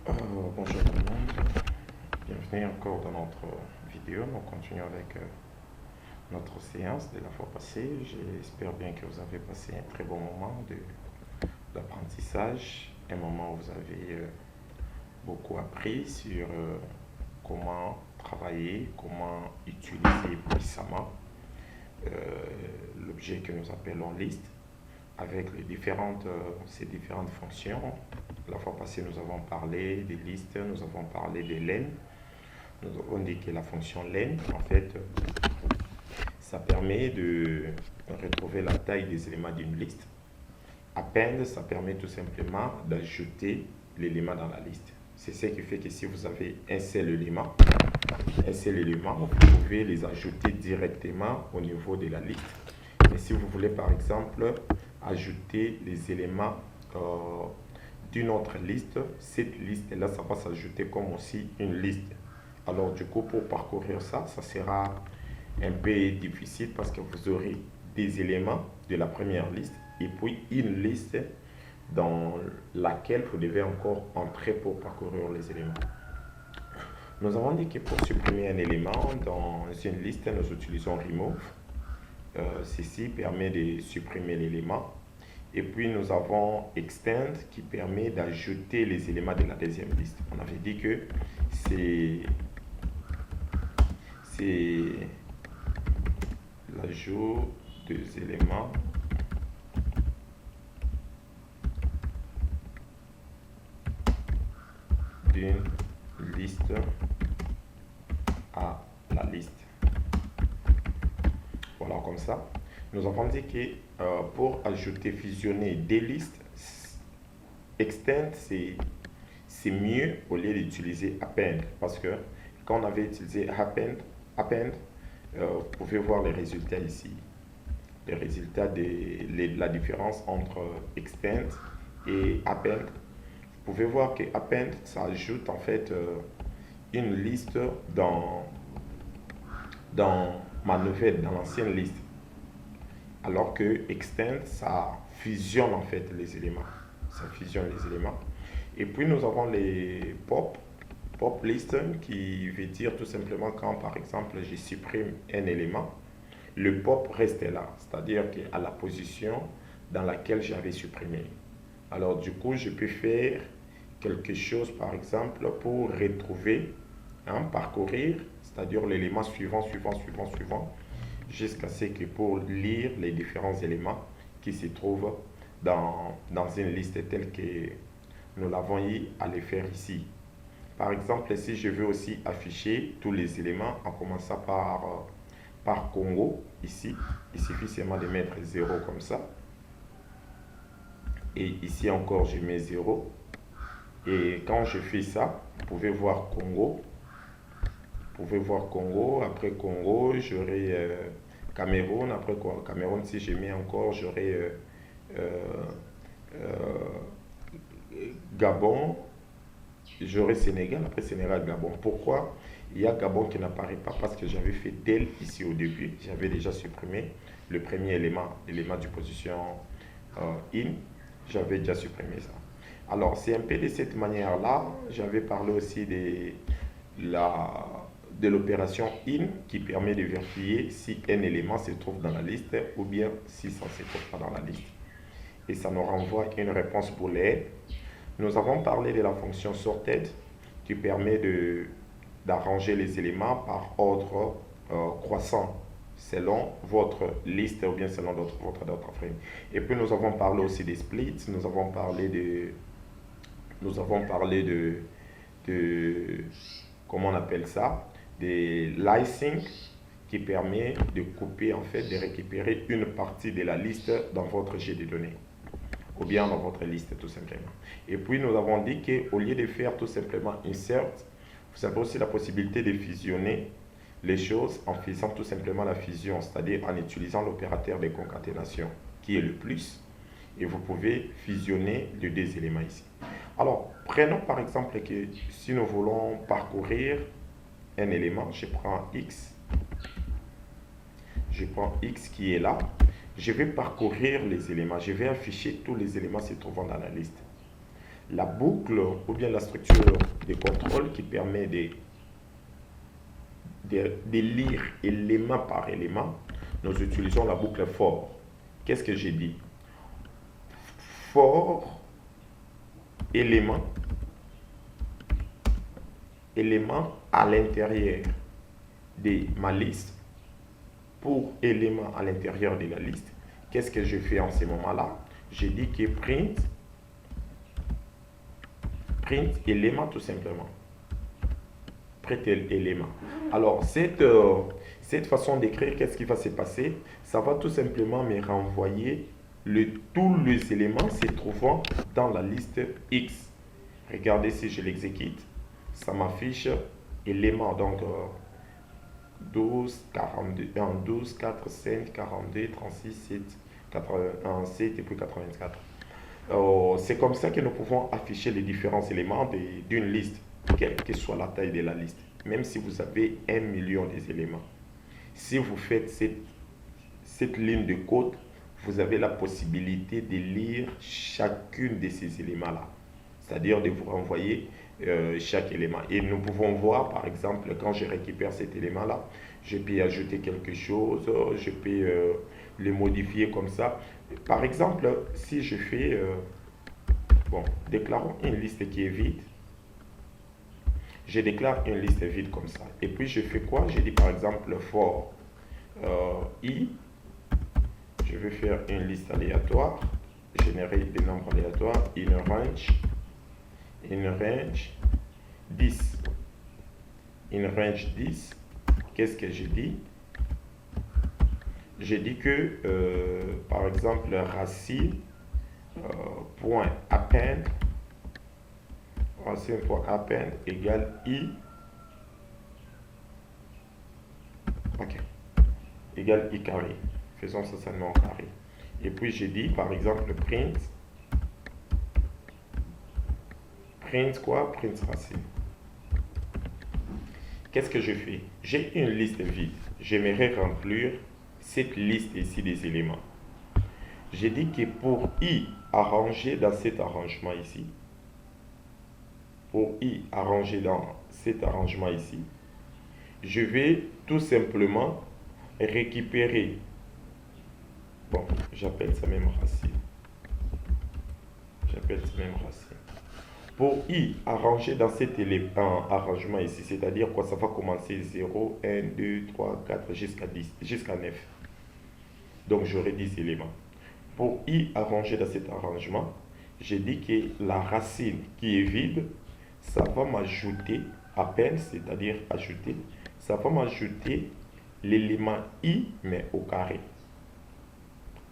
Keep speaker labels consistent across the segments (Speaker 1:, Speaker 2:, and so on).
Speaker 1: Bonjour tout le monde, bienvenue encore dans notre vidéo. Nous continuons avec notre séance de la fois passée. J'espère bien que vous avez passé un très bon moment d'apprentissage, un moment où vous avez beaucoup appris sur comment travailler, comment utiliser puissamment euh, l'objet que nous appelons liste avec ces différentes fonctions. La fois passée, nous avons parlé des listes, nous avons parlé des len. Nous avons dit que la fonction len, en fait, ça permet de retrouver la taille des éléments d'une liste. Append, ça permet tout simplement d'ajouter l'élément dans la liste. C'est ce qui fait que si vous avez un seul élément, vous pouvez les ajouter directement au niveau de la liste. Mais si vous voulez, par exemple, ajouter les éléments d'une autre liste, cette liste-là, ça va s'ajouter comme aussi une liste. Alors, du coup, pour parcourir ça, ça sera un peu difficile parce que vous aurez des éléments de la première liste et puis une liste dans laquelle vous devez encore entrer pour parcourir les éléments. Nous avons dit que pour supprimer un élément dans une liste, nous utilisons remove. Ceci permet de supprimer l'élément. Et puis nous avons extend qui permet d'ajouter les éléments de la deuxième liste. On avait dit que c'est l'ajout des éléments d'une liste à la liste. Voilà, comme ça. Nous avons dit que pour ajouter, fusionner des listes, extend, c'est mieux au lieu d'utiliser append. Parce que quand on avait utilisé append, vous pouvez voir les résultats ici. Les résultats de la différence entre extend et append. Vous pouvez voir que append, ça ajoute en fait une liste dans ma nouvelle, dans l'ancienne liste. Alors que extend, ça fusionne en fait les éléments. Ça fusionne les éléments. Et puis nous avons les pop list qui veut dire tout simplement quand par exemple je supprime un élément, le pop reste là, c'est-à-dire qu'à la position dans laquelle j'avais supprimé. Alors du coup, je peux faire quelque chose par exemple pour retrouver, parcourir, c'est-à-dire l'élément suivant, jusqu'à ce que pour lire les différents éléments qui se trouvent dans une liste telle que nous l'avons eu à le faire ici. Par exemple, si je veux aussi afficher tous les éléments en commençant par Congo, ici, il suffit seulement de mettre 0 comme ça. Et ici encore, je mets 0. Et quand je fais ça, vous pouvez voir Congo. Vous pouvez voir Congo. Après Congo, j'aurai Cameroun. Après Cameroun, si je mets encore, j'aurai Gabon. J'aurai Sénégal. Après Sénégal, Gabon. Pourquoi il y a Gabon qui n'apparaît pas? Parce que j'avais fait tel ici au début. J'avais déjà supprimé le premier élément du position in. J'avais déjà supprimé ça. Alors, c'est un peu de cette manière-là. J'avais parlé aussi de l'opération in qui permet de vérifier si un élément se trouve dans la liste ou bien si ça ne se trouve pas dans la liste. Et ça nous renvoie une réponse booléenne. Nous avons parlé de la fonction sorted qui permet d'arranger les éléments par ordre croissant selon votre liste ou bien selon votre data frame. Et puis nous avons parlé aussi des splits, nous avons parlé de comment on appelle ça, des licing qui permet de couper en fait, de récupérer une partie de la liste dans votre jet de données ou bien dans votre liste tout simplement. Et puis nous avons dit qu'au lieu de faire tout simplement insert, vous avez aussi la possibilité de fusionner les choses en faisant tout simplement la fusion, c'est-à-dire en utilisant l'opérateur de concaténation qui est le plus, et vous pouvez fusionner les deux éléments ici. Alors, prenons par exemple que si nous voulons parcourir un élément, je prends X qui est là, je vais parcourir les éléments, je vais afficher tous les éléments se trouvant dans la liste. la boucle ou bien la structure de contrôle qui permet de lire élément par élément, nous utilisons la boucle for. Qu'est-ce que j'ai dit? For élément à l'intérieur de ma liste pour élément à l'intérieur de la liste. Qu'est-ce que je fais en ce moment-là? J'ai dit que print élément tout simplement. Print élément. Alors, cette façon d'écrire, qu'est-ce qui va se passer? Ça va tout simplement me renvoyer tous les éléments se trouvant dans la liste X. Regardez si je l'exécute. Ça m'affiche élément, donc 12, 42, 12, 4, 5, 42, 36, 7, 81, 7 et puis 84. C'est comme ça que nous pouvons afficher les différents éléments d'une liste, quelle que soit la taille de la liste, même si vous avez 1 million d'éléments. Si vous faites cette ligne de code, vous avez la possibilité de lire chacune de ces éléments-là, c'est-à-dire de vous renvoyer chaque élément. Et nous pouvons voir, par exemple, quand je récupère cet élément-là, je peux ajouter quelque chose, je peux le modifier comme ça. Par exemple, si je fais, déclarons une liste qui est vide, je déclare une liste vide comme ça. Et puis je fais quoi? Je dis par exemple for i, je vais faire une liste aléatoire, générer des nombres aléatoires, in range 10. In range 10, qu'est-ce que j'ai dit? J'ai dit que, par exemple, racine point append égale i, égale i carré. Faisons ça seulement en carré. Et puis j'ai dit, par exemple, print quoi? Print racine. Qu'est-ce que je fais? J'ai une liste vide. J'aimerais remplir cette liste ici des éléments. J'ai dit que pour i arranger dans cet arrangement ici, je vais tout simplement récupérer, j'appelle ça même racine. Pour i arranger dans cet arrangement ici, c'est-à-dire quoi? Ça va commencer 0, 1, 2, 3, 4 jusqu'à 10, jusqu'à 9. Donc j'aurai 10 éléments. Pour y arranger dans cet arrangement, j'ai dit que la racine qui est vide, ça va m'ajouter à peine, c'est-à-dire ajouter, ça va m'ajouter l'élément i mais au carré.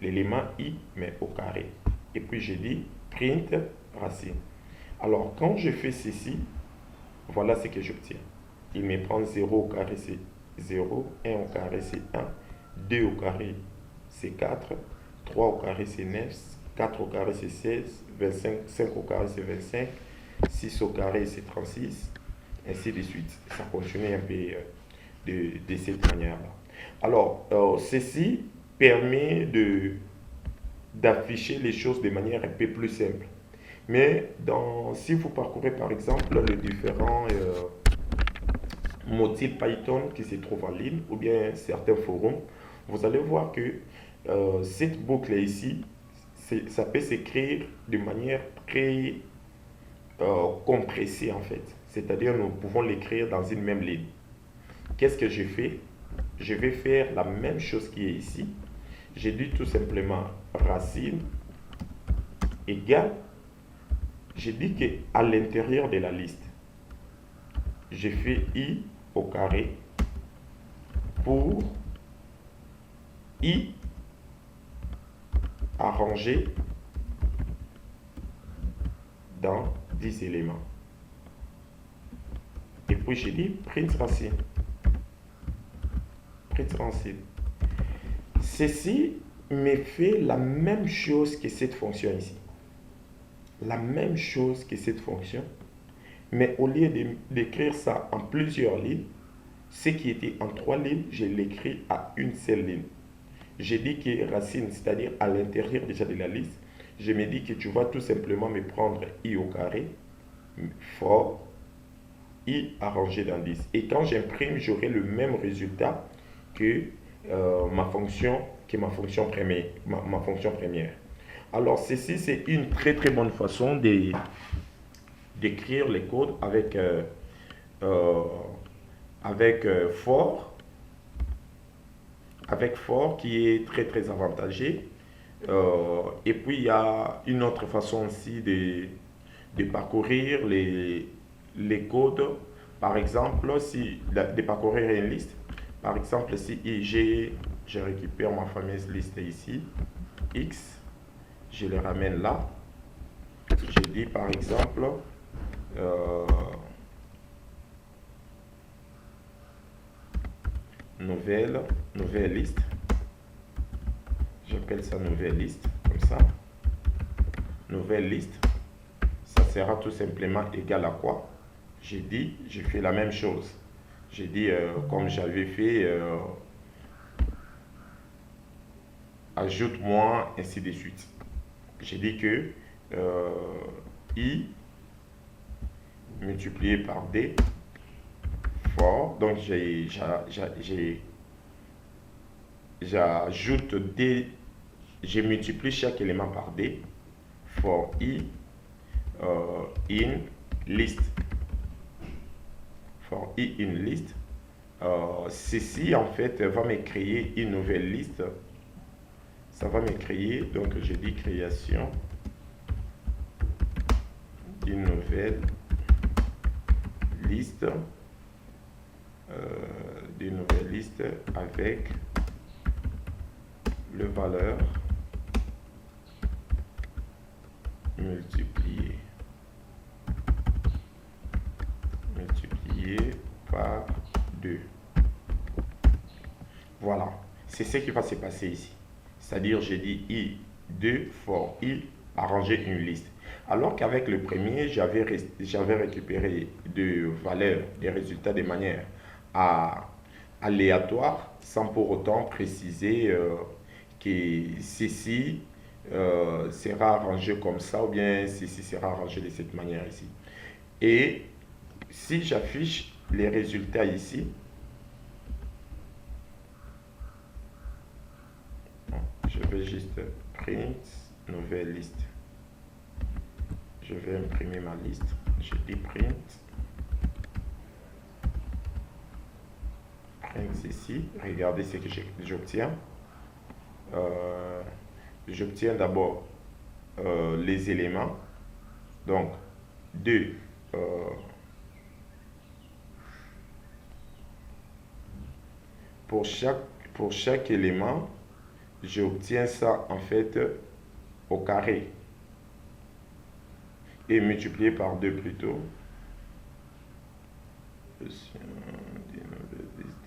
Speaker 1: L'élément i mais au carré. Et puis j'ai dit print racine. Alors quand je fais ceci, voilà ce que j'obtiens. Il me prend 0 au carré c'est 0, 1 au carré c'est 1, 2 au carré c'est 4, 3 au carré c'est 9, 4 au carré c'est 16, 25, 5 au carré c'est 25, 6 au carré c'est 36, ainsi de suite. Ça continue un peu de cette manière-là. Alors, ceci permet d'afficher les choses de manière un peu plus simple. Mais si vous parcourez par exemple les différents modules Python qui se trouvent en ligne ou bien certains forums, vous allez voir que cette boucle ici, ça peut s'écrire de manière très compressée en fait. C'est-à-dire nous pouvons l'écrire dans une même ligne. Qu'est-ce que je fais? Je vais faire la même chose qui est ici. J'ai dit tout simplement racine égale. J'ai dit qu'à l'intérieur de la liste, j'ai fait i au carré pour i arrangé dans 10 éléments. Et puis j'ai dit print racine. Ceci me fait la même chose que cette fonction ici. La même chose que cette fonction. Mais au lieu d'écrire ça en plusieurs lignes, ce qui était en 3 lignes, je l'écris à une seule ligne. J'ai dit que racine, c'est-à-dire à l'intérieur déjà de la liste, je me dis que tu vas tout simplement me prendre I au carré, for I arrangé dans 10. Et quand j'imprime, j'aurai le même résultat que ma fonction première. Ma fonction première. Alors, ceci, c'est une très très bonne façon d'écrire les codes euh, for, qui est très très avantagé. Et puis, il y a une autre façon aussi de parcourir les codes. Par exemple, de parcourir une liste. Par exemple, si je récupère ma fameuse liste ici, X, je le ramène là. Je dis par exemple, nouvelle liste. J'appelle ça nouvelle liste, comme ça. Nouvelle liste, ça sera tout simplement égal à quoi? J'ai dit, je fais la même chose. J'ai dit, comme j'avais fait, ajoute-moi, ainsi de suite. J'ai dit que I multiplié par D, for, donc j'ajoute D, je multiplie chaque élément par D, for I in list. For I in list. Ceci en fait va me créer une nouvelle liste. Ça va me créer, donc je dis création d'une nouvelle liste, avec le valeur multiplié par 2. Voilà, c'est ce qui va se passer ici. C'est-à-dire, j'ai dit I2 for I, arranger une liste. Alors qu'avec le premier, j'avais récupéré des valeurs, des résultats de manière aléatoire, sans pour autant préciser que ceci sera arrangé comme ça, ou bien ceci sera arrangé de cette manière ici. Et si j'affiche les résultats ici, je vais juste print nouvelle liste. Je vais imprimer ma liste. Je dis print. Print ici. Regardez ce que j'obtiens. J'obtiens d'abord les éléments. Donc, 2. Pour chaque élément, j'obtiens ça en fait au carré et multiplié par 2 plutôt.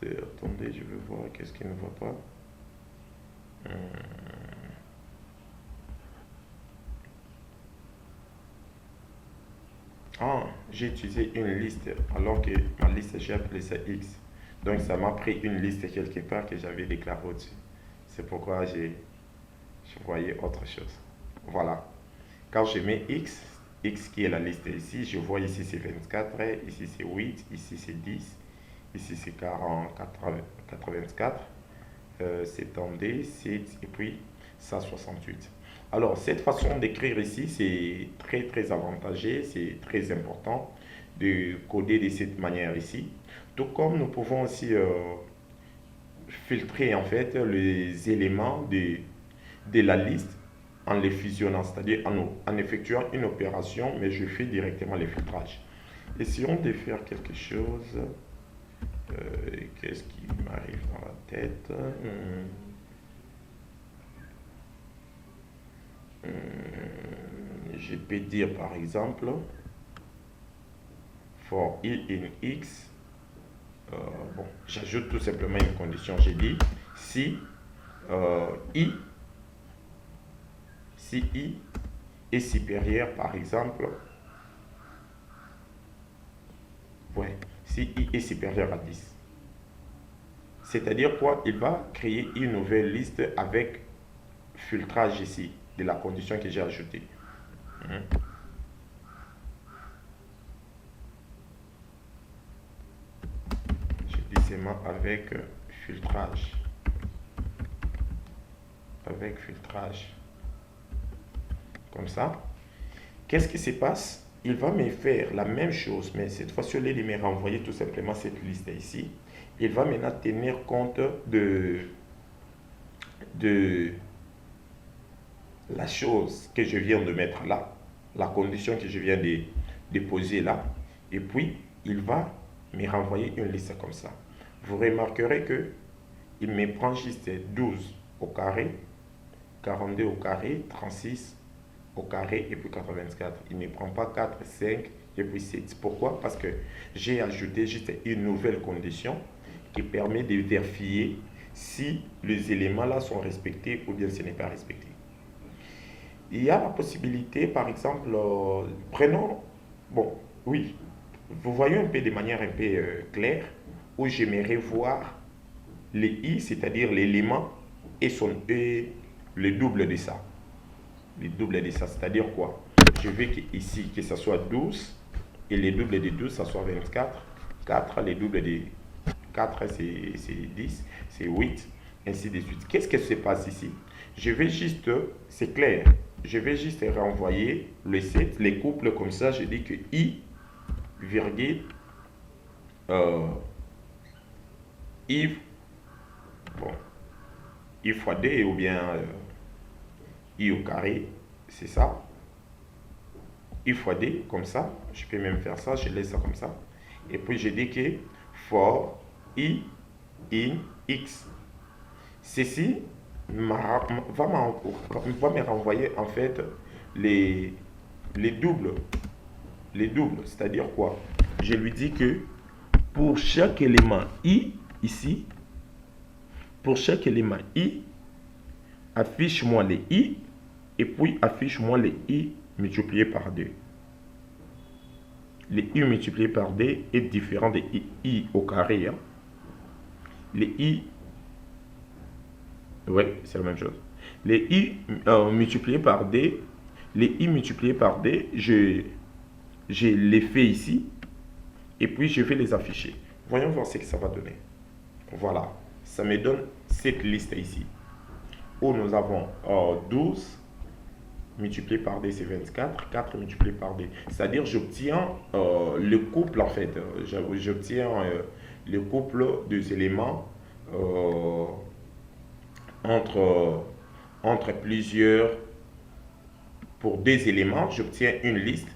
Speaker 1: Attendez, je veux voir qu'est-ce qui ne va pas. J'ai utilisé une liste alors que ma liste, j'ai appelé ça X. Donc ça m'a pris une liste quelque part que j'avais déclarée au-dessus. C'est pourquoi je voyais autre chose. Voilà. Quand je mets X qui est la liste ici, je vois ici c'est 24, ici c'est 8, ici c'est 10, ici c'est 84, c'est TD, 7 et puis 168. Alors cette façon d'écrire ici, c'est très très avantageux, c'est très important de coder de cette manière ici. Tout comme nous pouvons aussi filtrer en fait les éléments de la liste en les fusionnant, c'est-à-dire en effectuant une opération, mais je fais directement le filtrage. Essayons de faire quelque chose. Qu'est-ce qui m'arrive dans la tête? Je peux dire par exemple for I in X. Bon, j'ajoute tout simplement une condition. J'ai dit si I est supérieur, par exemple, si I est supérieur à 10. C'est-à-dire quoi? Il va créer une nouvelle liste avec filtrage ici. de la condition que j'ai ajoutée. Je dis seulement avec filtrage. Avec filtrage. Comme ça. Qu'est-ce qui se passe? Il va me faire la même chose, mais cette fois-ci, au lieu de me renvoyer tout simplement cette liste ici, il va maintenant tenir compte de la chose que je viens de mettre là, la condition que je viens de déposer là, et puis il va me renvoyer une liste comme ça. Vous remarquerez que il me prend juste 12 au carré, 42 au carré, 36 au carré et puis 84. Il ne prend pas 4, 5 et puis 7. Pourquoi? Parce que j'ai ajouté juste une nouvelle condition qui permet de vérifier si les éléments là sont respectés ou bien ce n'est pas respecté. Il y a la possibilité, par exemple, prenons, bon, oui, vous voyez un peu de manière un peu claire, où j'aimerais voir les i, c'est-à-dire l'élément et le double de ça. Le double de ça, c'est-à-dire quoi? Je veux qu'ici, que ça soit 12, et le double de 12, ça soit 24. 4, le double de 4, c'est 10, c'est 8, ainsi de suite. Qu'est-ce qui se passe ici? Je vais juste, c'est clair, je vais juste renvoyer le 7, les couples comme ça, je dis que i, virgule, i, bon, i fois d ou bien i au carré, c'est ça. I fois d, comme ça, je peux même faire ça, je laisse ça comme ça. Et puis je dis que for i in x. Ceci va me renvoyer en fait les doubles. Les doubles, c'est-à-dire quoi? Je lui dis que pour chaque élément i ici, pour chaque élément i, affiche-moi les i et puis affiche-moi les i multipliés par 2. Les i multipliés par 2 est différent des i au carré. Hein. Les i, ouais, c'est la même chose. Les i multipliés par 2, les i multipliés par 2, je les fais ici et puis je vais les afficher. Voyons voir ce que ça va donner. Voilà, ça me donne cette liste ici où nous avons 12 multiplié par 2, c'est 24, 4 multiplié par 2. C'est-à-dire, j'obtiens le couple, en fait. J'obtiens le couple des éléments entre plusieurs. Pour des éléments, j'obtiens une liste.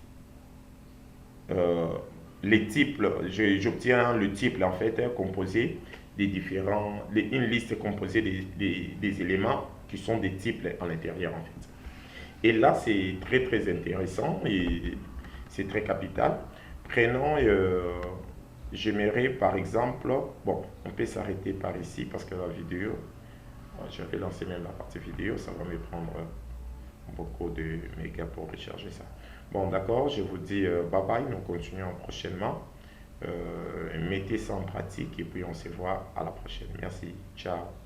Speaker 1: Les types, j'obtiens le type, en fait, composé des différents. Une liste composée des éléments qui sont des types à l'intérieur, en fait. Et là, c'est très très intéressant et c'est très capital. Prenons, j'aimerais par exemple, bon, on peut s'arrêter par ici parce que la vidéo, je vais lancer même la partie vidéo, ça va me prendre beaucoup de mégas pour recharger ça. Bon, d'accord, je vous dis bye bye, nous continuons prochainement. Mettez ça en pratique et puis on se voit à la prochaine. Merci, ciao.